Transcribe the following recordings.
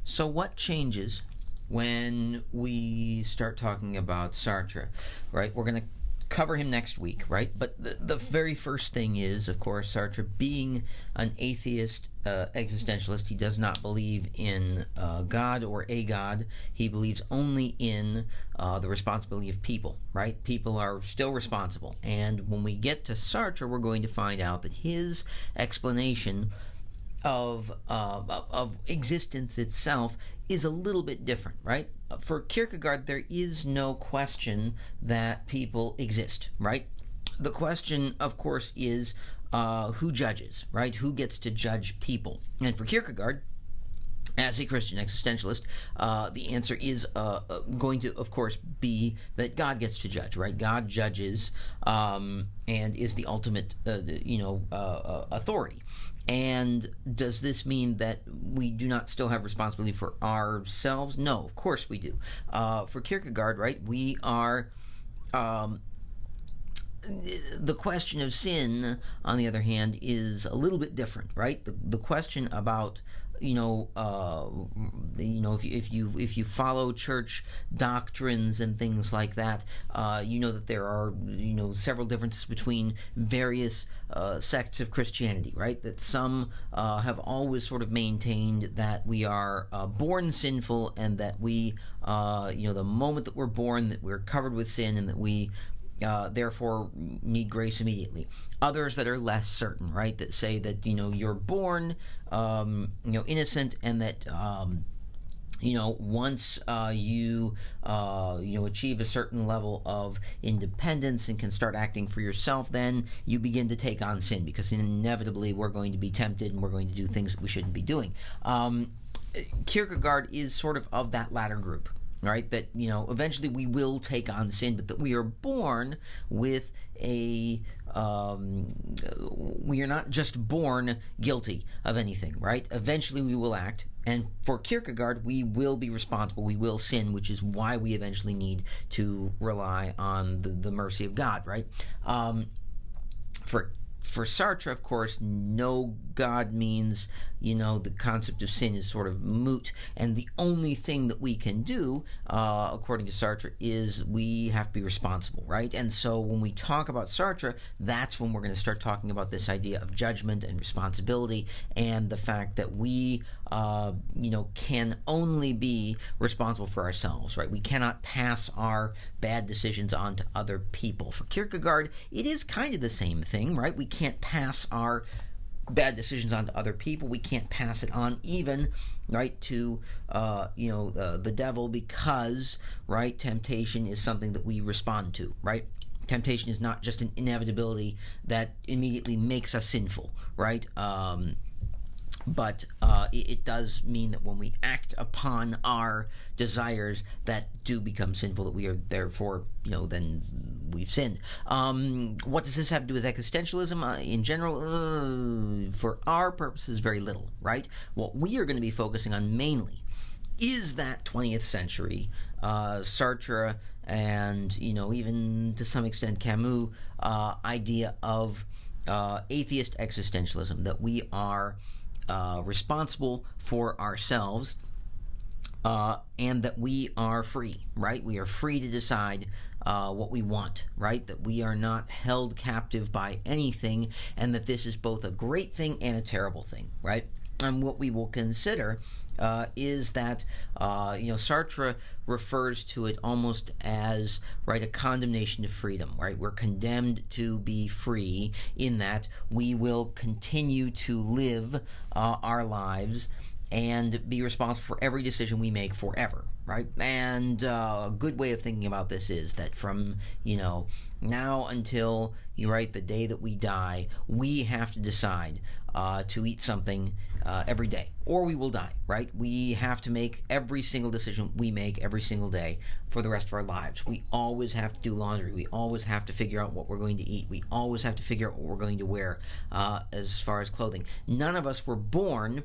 So what changes when we start talking about Sartre, right? We're going to cover him next week, right? But the very first thing is, of course, Sartre being an atheist existentialist. He does not believe in God or a God. He believes only in the responsibility of people, right? People are still responsible. And when we get to Sartre, we're going to find out that his explanation of existence itself is a little bit different, right? For Kierkegaard, there is no question that people exist, right? The question, of course, is who judges, right? Who gets to judge people? And for Kierkegaard, as a Christian existentialist, the answer is going to, of course, be that God gets to judge, right? God judges and is the ultimate, authority. And does this mean that we do not still have responsibility for ourselves? No, of course we do. For Kierkegaard, right, we are... the question of sin, on the other hand, is a little bit different, right? The question about if you follow church doctrines and things like that, that there are several differences between various sects of Christianity, right? That some have always sort of maintained that we are born sinful, and that we, the moment that we're born, that we're covered with sin, and that we therefore need grace immediately. Others that are less certain, right? That say that you're born innocent, and that once you achieve a certain level of independence and can start acting for yourself, then you begin to take on sin, because inevitably we're going to be tempted and we're going to do things that we shouldn't be doing. Kierkegaard is sort of that latter group. Right, that eventually we will take on sin, but that we are born with we are not just born guilty of anything, right? Eventually we will act, and for Kierkegaard, we will be responsible, we will sin, which is why we eventually need to rely on the mercy of God, right? For Sartre, of course, no God means, the concept of sin is sort of moot. And the only thing that we can do, according to Sartre, is we have to be responsible, right? And so when we talk about Sartre, that's when we're going to start talking about this idea of judgment and responsibility, and the fact that we, can only be responsible for ourselves, right? We cannot pass our bad decisions on to other people. For Kierkegaard, it is kind of the same thing, right? We can't pass our bad decisions on to other people. We can't pass it on even, right, to the devil, because, right, temptation is something that we respond to, right? Temptation is not just an inevitability that immediately makes us sinful, right? But it does mean that when we act upon our desires that do become sinful, that we are therefore, then we've sinned. What does this have to do with existentialism? In general, for our purposes, very little, right? What we are going to be focusing on mainly is that 20th century Sartre and, even to some extent Camus idea of atheist existentialism, that we are responsible for ourselves, and that we are free, right? We are free to decide what we want, right? That we are not held captive by anything, and that this is both a great thing and a terrible thing, right? And what we will consider is that, Sartre refers to it almost as, right, a condemnation to freedom, right? We're condemned to be free in that we will continue to live our lives and be responsible for every decision we make forever, right? And a good way of thinking about this is that from, now until, the day that we die, we have to decide to eat something every day, or we will die, right? We have to make every single decision we make every single day for the rest of our lives. We always have to do laundry. We always have to figure out what we're going to eat. We always have to figure out what we're going to wear as far as clothing. None of us were born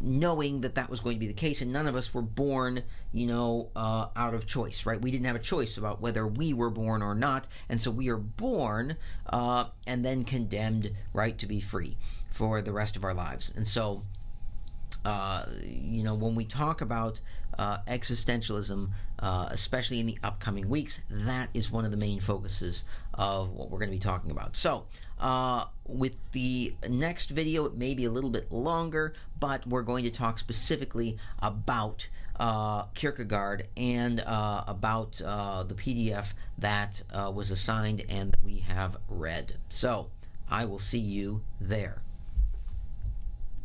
knowing that was going to be the case, and none of us were born, out of choice, right? We didn't have a choice about whether we were born or not, and so we are born and then condemned, right, to be free for the rest of our lives. And so when we talk about existentialism, especially in the upcoming weeks, that is one of the main focuses of what we're going to be talking about. So, with the next video, it may be a little bit longer, but we're going to talk specifically about Kierkegaard and about the PDF that was assigned and that we have read. So, I will see you there.